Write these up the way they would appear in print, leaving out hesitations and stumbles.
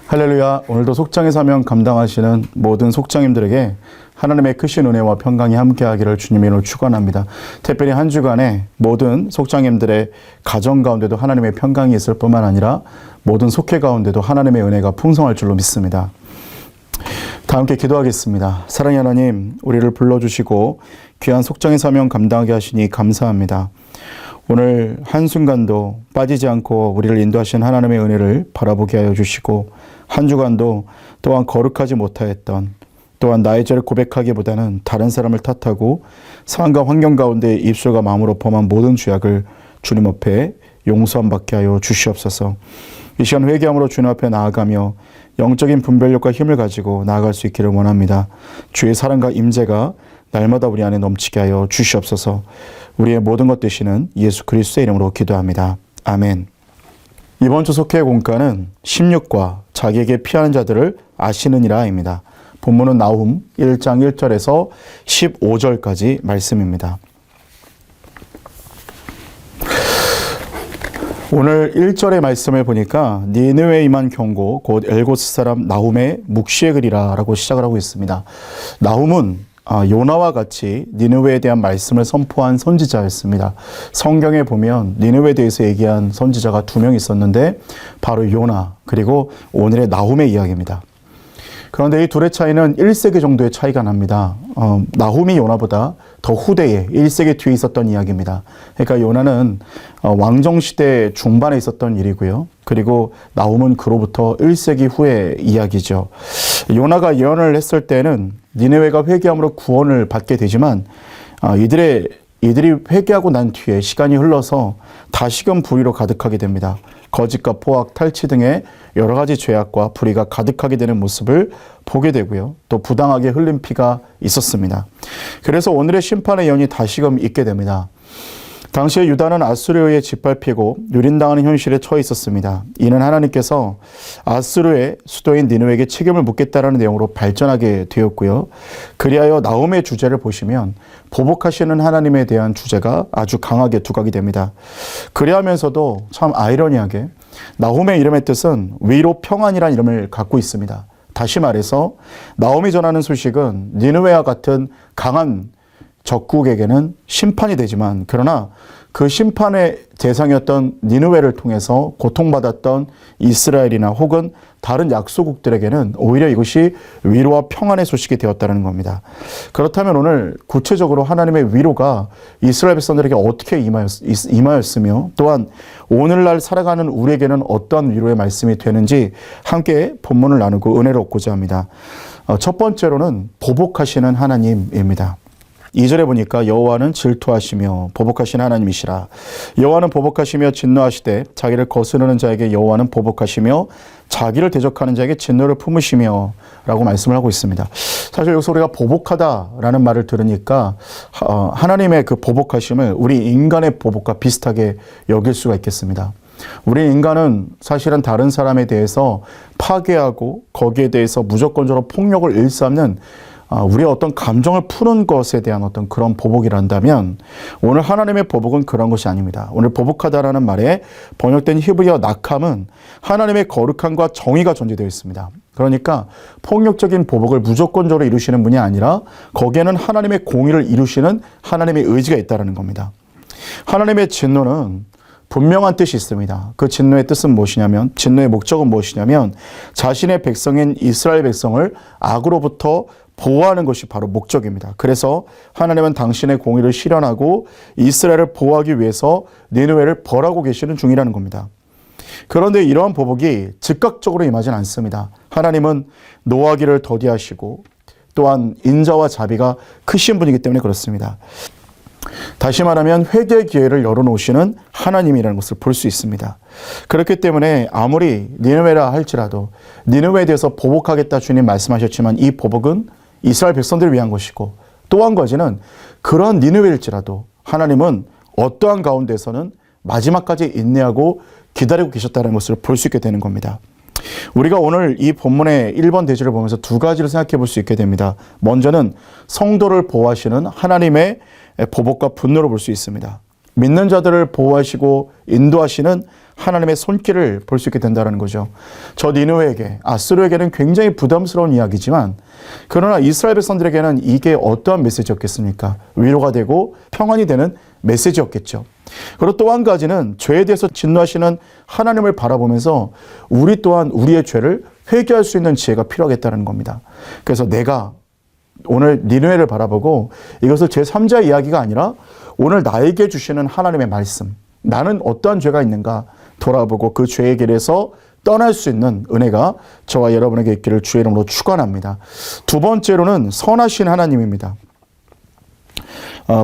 할렐루야. 오늘도 속장의 사명 감당하시는 모든 속장님들에게 하나님의 크신 은혜와 평강이 함께하기를 주님의 이름으로 축원합니다. 특별히 한 주간에 모든 속장님들의 가정 가운데도 하나님의 평강이 있을 뿐만 아니라 모든 속회 가운데도 하나님의 은혜가 풍성할 줄로 믿습니다. 다 함께 기도하겠습니다. 사랑의 하나님, 우리를 불러주시고 귀한 속장의 사명 감당하게 하시니 감사합니다. 오늘 한순간도 빠지지 않고 우리를 인도하신 하나님의 은혜를 바라보게 하여 주시고 한 주간도 또한 거룩하지 못하였던, 또한 나의 죄를 고백하기보다는 다른 사람을 탓하고 상황과 환경 가운데 입술과 마음으로 범한 모든 죄악을 주님 앞에 용서함 받게 하여 주시옵소서. 이 시간 회개함으로 주님 앞에 나아가며 영적인 분별력과 힘을 가지고 나아갈 수 있기를 원합니다. 주의 사랑과 임재가 날마다 우리 안에 넘치게 하여 주시옵소서. 우리의 모든 것 되시는 예수 그리스도의 이름으로 기도합니다. 아멘. 이번 주 속회의 공과는 16과 자기에게 피하는 자들을 아시느니라입니다. 본문은 나훔 1장 1절에서 15절까지 말씀입니다. 오늘 1절의 말씀을 보니까 니느웨에 임한 경고 곧 엘고스 사람 나훔의 묵시의 글이라 라고 시작을 하고 있습니다. 나훔은 요나와 같이 니느웨에 대한 말씀을 선포한 선지자였습니다. 성경에 보면 니느웨에 대해서 얘기한 선지자가 2명 있었는데 바로 요나 그리고 오늘의 나훔의 이야기입니다. 그런데 이 둘의 차이는 1세기 정도의 차이가 납니다. 나훔이 요나보다 더 후대에 1세기 뒤에 있었던 이야기입니다. 그러니까 요나는 왕정시대 중반에 있었던 일이고요. 그리고 나훔은 그로부터 1세기 후의 이야기죠. 요나가 예언을 했을 때는 니느웨가 회개함으로 구원을 받게 되지만 이들이 회개하고 난 뒤에 시간이 흘러서 다시금 불의로 가득하게 됩니다. 거짓과 포악, 탈취 등의 여러 가지 죄악과 불의가 가득하게 되는 모습을 보게 되고요. 또 부당하게 흘린 피가 있었습니다. 그래서 오늘의 심판의 예언이 다시금 있게 됩니다. 당시에 유다는 아수르에 짓밟히고 유린당하는 현실에 처해 있었습니다. 이는 하나님께서 아수르의 수도인 니느웨에게 책임을 묻겠다라는 내용으로 발전하게 되었고요. 그리하여 나훔의 주제를 보시면 보복하시는 하나님에 대한 주제가 아주 강하게 두각이 됩니다. 그리하면서도 참 아이러니하게 나훔의 이름의 뜻은 위로 평안이라는 이름을 갖고 있습니다. 다시 말해서 나훔이 전하는 소식은 니느웨와 같은 강한 적국에게는 심판이 되지만, 그러나 그 심판의 대상이었던 니느웨를 통해서 고통받았던 이스라엘이나 혹은 다른 약소국들에게는 오히려 이것이 위로와 평안의 소식이 되었다는 겁니다. 그렇다면 오늘 구체적으로 하나님의 위로가 이스라엘 백성들에게 어떻게 임하였으며 또한 오늘날 살아가는 우리에게는 어떠한 위로의 말씀이 되는지 함께 본문을 나누고 은혜를 얻고자 합니다. 첫 번째로는 보복하시는 하나님입니다. 2절에 보니까 여호와는 질투하시며 보복하신 하나님이시라. 여호와는 보복하시며 진노하시되 자기를 거스르는 자에게 여호와는 보복하시며 자기를 대적하는 자에게 진노를 품으시며 라고 말씀을 하고 있습니다. 사실 여기서 우리가 보복하다라는 말을 들으니까 하나님의 그 보복하심을 우리 인간의 보복과 비슷하게 여길 수가 있겠습니다. 우리 인간은 사실은 다른 사람에 대해서 파괴하고 거기에 대해서 무조건적으로 폭력을 일삼는 우리의 어떤 감정을 푸는 것에 대한 어떤 그런 보복이란다면 오늘 하나님의 보복은 그런 것이 아닙니다. 오늘 보복하다라는 말에 번역된 히브리어 낙함은 하나님의 거룩함과 정의가 전제되어 있습니다. 그러니까 폭력적인 보복을 무조건적으로 이루시는 분이 아니라 거기에는 하나님의 공의를 이루시는 하나님의 의지가 있다는 겁니다. 하나님의 진노는 분명한 뜻이 있습니다. 그 진노의 뜻은 무엇이냐면, 진노의 목적은 무엇이냐면 자신의 백성인 이스라엘 백성을 악으로부터 보호하는 것이 바로 목적입니다. 그래서 하나님은 당신의 공의를 실현하고 이스라엘을 보호하기 위해서 니느웨를 벌하고 계시는 중이라는 겁니다. 그런데 이러한 보복이 즉각적으로 임하진 않습니다. 하나님은 노하기를 더디하시고 또한 인자와 자비가 크신 분이기 때문에 그렇습니다. 다시 말하면 회개 기회를 열어놓으시는 하나님이라는 것을 볼 수 있습니다. 그렇기 때문에 아무리 니느웨라 할지라도 니느웨에 대해서 보복하겠다 주님 말씀하셨지만 이 보복은 이스라엘 백성들을 위한 것이고, 또 한 가지는 그러한 니느웨일지라도 하나님은 어떠한 가운데서는 마지막까지 인내하고 기다리고 계셨다는 것을 볼 수 있게 되는 겁니다. 우리가 오늘 이 본문의 1번 대지를 보면서 두 가지를 생각해 볼 수 있게 됩니다. 먼저는 성도를 보호하시는 하나님의 보복과 분노를 볼 수 있습니다. 믿는 자들을 보호하시고 인도하시는 하나님의 손길을 볼 수 있게 된다는 거죠. 저 니느웨에게, 아수르에게는 굉장히 부담스러운 이야기지만 그러나 이스라엘 백성들에게는 이게 어떠한 메시지였겠습니까? 위로가 되고 평안이 되는 메시지였겠죠. 그리고 또 한 가지는 죄에 대해서 진노하시는 하나님을 바라보면서 우리 또한 우리의 죄를 회개할 수 있는 지혜가 필요하겠다는 겁니다. 그래서 내가 오늘 니느웨를 바라보고 이것을 제3자의 이야기가 아니라 오늘 나에게 주시는 하나님의 말씀, 나는 어떠한 죄가 있는가 돌아보고 그 죄의 길에서 떠날 수 있는 은혜가 저와 여러분에게 있기를 주의 이름으로 축원합니다. 두 번째로는 선하신 하나님입니다.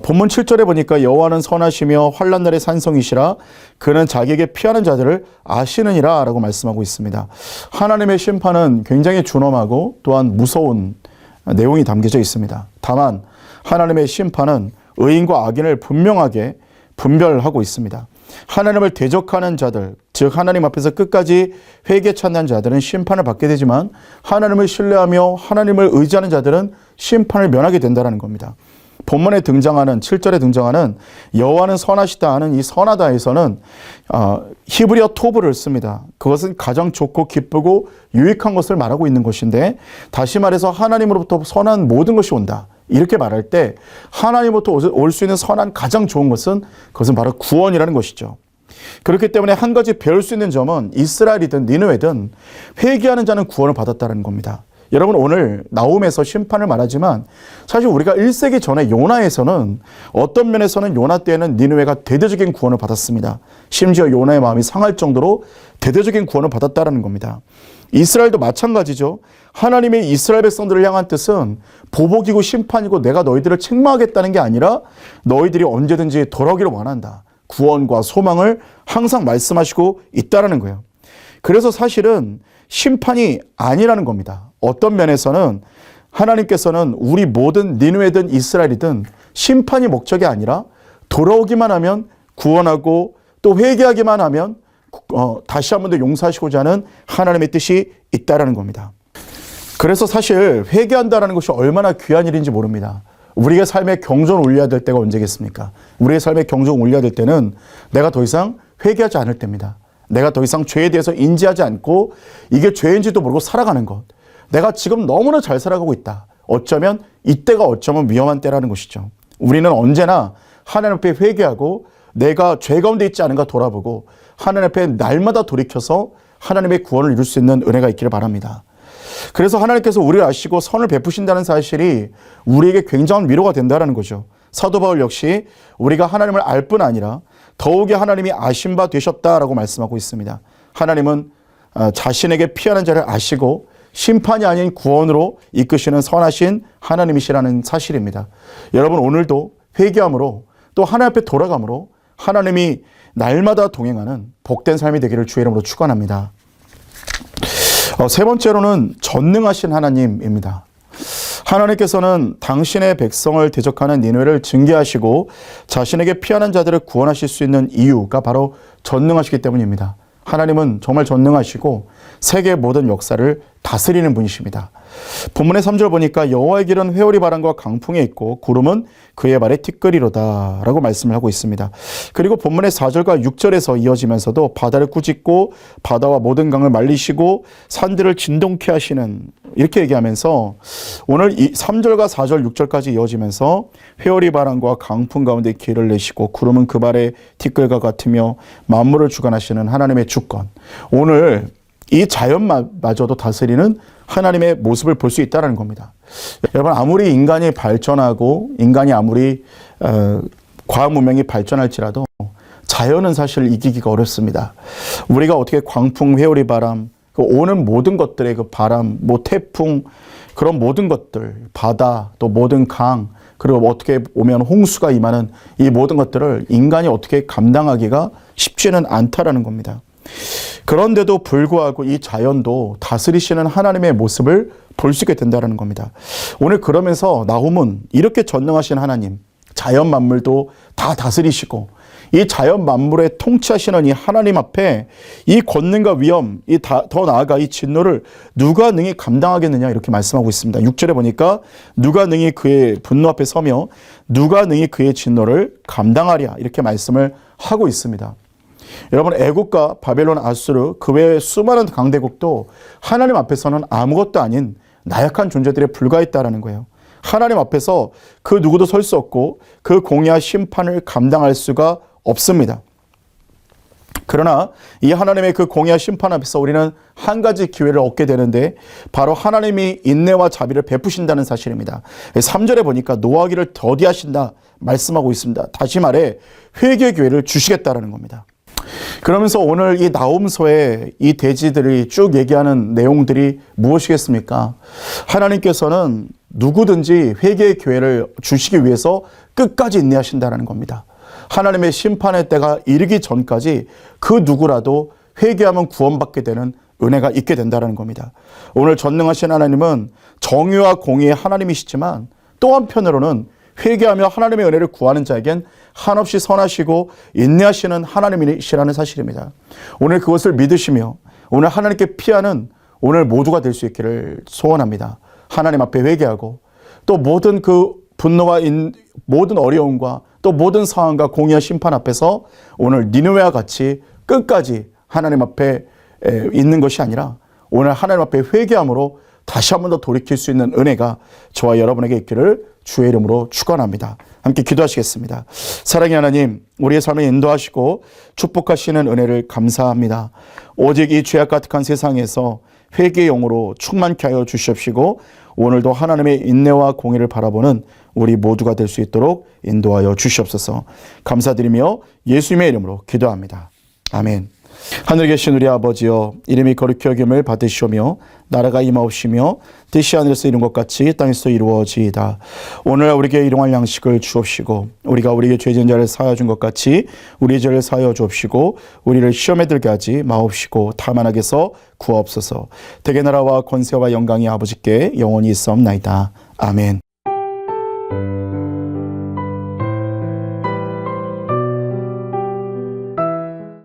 본문 7절에 보니까 여호와는 선하시며 환난 날의 산성이시라 그는 자기에게 피하는 자들을 아시느니라 라고 말씀하고 있습니다. 하나님의 심판은 굉장히 준엄하고 또한 무서운 내용이 담겨져 있습니다. 다만 하나님의 심판은 의인과 악인을 분명하게 분별하고 있습니다. 하나님을 대적하는 자들, 즉 하나님 앞에서 끝까지 회개 찾는 자들은 심판을 받게 되지만 하나님을 신뢰하며 하나님을 의지하는 자들은 심판을 면하게 된다는 겁니다. 본문에 등장하는 7절에 등장하는 여호와는 선하시다 하는 이 선하다에서는 히브리어 토브를 씁니다. 그것은 가장 좋고 기쁘고 유익한 것을 말하고 있는 것인데 다시 말해서 하나님으로부터 선한 모든 것이 온다. 이렇게 말할 때 하나님부터 올 수 있는 선한 가장 좋은 것은 그것은 바로 구원이라는 것이죠. 그렇기 때문에 한 가지 배울 수 있는 점은 이스라엘이든 니느웨든 회개하는 자는 구원을 받았다는 겁니다. 여러분 오늘 나홈에서 심판을 말하지만 사실 우리가 1세기 전에 요나에서는 어떤 면에서는 요나 때에는 니느웨가 대대적인 구원을 받았습니다. 심지어 요나의 마음이 상할 정도로 대대적인 구원을 받았다는 겁니다. 이스라엘도 마찬가지죠. 하나님의 이스라엘 백성들을 향한 뜻은 보복이고 심판이고 내가 너희들을 책망하겠다는 게 아니라 너희들이 언제든지 돌아오기를 원한다. 구원과 소망을 항상 말씀하시고 있다는 거예요. 그래서 사실은 심판이 아니라는 겁니다. 어떤 면에서는 하나님께서는 우리 모든 니느웨든 이스라엘이든 심판이 목적이 아니라 돌아오기만 하면 구원하고 또 회개하기만 하면 다시 한 번 더 용서하시고자 하는 하나님의 뜻이 있다라는 겁니다. 그래서 사실 회개한다는 것이 얼마나 귀한 일인지 모릅니다. 우리의 삶에 경종을 울려야 될 때가 언제겠습니까? 우리의 삶에 경종을 울려야 될 때는 내가 더 이상 회개하지 않을 때입니다. 내가 더 이상 죄에 대해서 인지하지 않고 이게 죄인지도 모르고 살아가는 것. 내가 지금 너무나 잘 살아가고 있다. 어쩌면 이때가 어쩌면 위험한 때라는 것이죠. 우리는 언제나 하나님 앞에 회개하고 내가 죄 가운데 있지 않은가 돌아보고 하나님 앞에 날마다 돌이켜서 하나님의 구원을 이룰 수 있는 은혜가 있기를 바랍니다. 그래서 하나님께서 우리를 아시고 선을 베푸신다는 사실이 우리에게 굉장한 위로가 된다는 거죠. 사도 바울 역시 우리가 하나님을 알 뿐 아니라 더욱이 하나님이 아신 바 되셨다라고 말씀하고 있습니다. 하나님은 자신에게 피하는 자를 아시고 심판이 아닌 구원으로 이끄시는 선하신 하나님이시라는 사실입니다. 여러분 오늘도 회개함으로 또 하나님 앞에 돌아감으로 하나님이 날마다 동행하는 복된 삶이 되기를 주의 이름으로 축원합니다. 세 번째로는 전능하신 하나님입니다. 하나님께서는 당신의 백성을 대적하는 니느웨를 징계하시고 자신에게 피하는 자들을 구원하실 수 있는 이유가 바로 전능하시기 때문입니다. 하나님은 정말 전능하시고 세계의 모든 역사를 다스리는 분이십니다. 본문의 3절 보니까 여호와의 길은 회오리 바람과 강풍에 있고 구름은 그의 발에 티끌이로다 라고 말씀을 하고 있습니다. 그리고 본문의 4절과 6절에서 이어지면서도 바다를 꾸짖고 바다와 모든 강을 말리시고 산들을 진동케 하시는 이렇게 얘기하면서 오늘 이 3절과 4절 6절까지 이어지면서 회오리 바람과 강풍 가운데 길을 내시고 구름은 그 발에 티끌과 같으며 만물을 주관하시는 하나님의 주권, 오늘 이 자연마저도 다스리는 하나님의 모습을 볼 수 있다는 겁니다. 여러분 아무리 인간이 발전하고 인간이 아무리 과학 문명이 발전할지라도 자연은 사실 이기기가 어렵습니다. 우리가 어떻게 광풍, 회오리 바람, 오는 모든 것들의 그 바람, 태풍, 그런 모든 것들, 바다, 또 모든 강, 그리고 어떻게 오면 홍수가 임하는 이 모든 것들을 인간이 어떻게 감당하기가 쉽지는 않다라는 겁니다. 그런데도 불구하고 이 자연도 다스리시는 하나님의 모습을 볼 수 있게 된다는 겁니다. 오늘 그러면서 나홈은 이렇게 전능하신 하나님, 자연 만물도 다 다스리시고 이 자연 만물에 통치하시는 이 하나님 앞에 이 권능과 위엄, 더 나아가 이 진노를 누가 능히 감당하겠느냐 이렇게 말씀하고 있습니다. 6절에 보니까 누가 능히 그의 분노 앞에 서며 누가 능히 그의 진노를 감당하랴 이렇게 말씀을 하고 있습니다. 여러분, 애국과 바벨론, 아수르 그 외의 수많은 강대국도 하나님 앞에서는 아무것도 아닌 나약한 존재들에 불과했다라는 거예요. 하나님 앞에서 그 누구도 설 수 없고 그 공의와 심판을 감당할 수가 없습니다. 그러나 이 하나님의 그 공의와 심판 앞에서 우리는 한 가지 기회를 얻게 되는데 바로 하나님이 인내와 자비를 베푸신다는 사실입니다. 3절에 보니까 노하기를 더디하신다 말씀하고 있습니다. 다시 말해 회개의 기회를 주시겠다라는 겁니다. 그러면서 오늘 이 나홈서에 이 대지들이 쭉 얘기하는 내용들이 무엇이겠습니까? 하나님께서는 누구든지 회개의 기회를 주시기 위해서 끝까지 인내하신다는 겁니다. 하나님의 심판의 때가 이르기 전까지 그 누구라도 회개하면 구원받게 되는 은혜가 있게 된다는 겁니다. 오늘 전능하신 하나님은 정의와 공의의 하나님이시지만 또 한편으로는 회개하며 하나님의 은혜를 구하는 자에겐 한없이 선하시고 인내하시는 하나님이시라는 사실입니다. 오늘 그것을 믿으시며 오늘 하나님께 피하는 오늘 모두가 될 수 있기를 소원합니다. 하나님 앞에 회개하고 또 모든 그 분노와 모든 어려움과 또 모든 상황과 공의와 심판 앞에서 오늘 니느웨와 같이 끝까지 하나님 앞에 있는 것이 아니라 오늘 하나님 앞에 회개함으로 다시 한 번 더 돌이킬 수 있는 은혜가 저와 여러분에게 있기를 주의 이름으로 축원합니다. 함께 기도하시겠습니다. 사랑의 하나님, 우리의 삶을 인도하시고 축복하시는 은혜를 감사합니다. 오직 이 죄악 가득한 세상에서 회개의 영으로 충만케 하여 주시옵시고 오늘도 하나님의 인내와 공의를 바라보는 우리 모두가 될 수 있도록 인도하여 주시옵소서. 감사드리며 예수님의 이름으로 기도합니다. 아멘. 하늘에 계신 우리 아버지여, 이름이 거룩히 여김을 받으시오며 나라가 임하옵시며 뜻이 하늘에서 이룬 것 같이 땅에서 이루어지이다. 오늘 우리에게 일용할 양식을 주옵시고 우리가 우리에게 죄진 자를 사하여 준 것 같이 우리 죄를 사하여 주옵시고 우리를 시험에 들게 하지 마옵시고 다만 악에서 구하옵소서. 대개 나라와 권세와 영광이 아버지께 영원히 있사옵나이다. 아멘.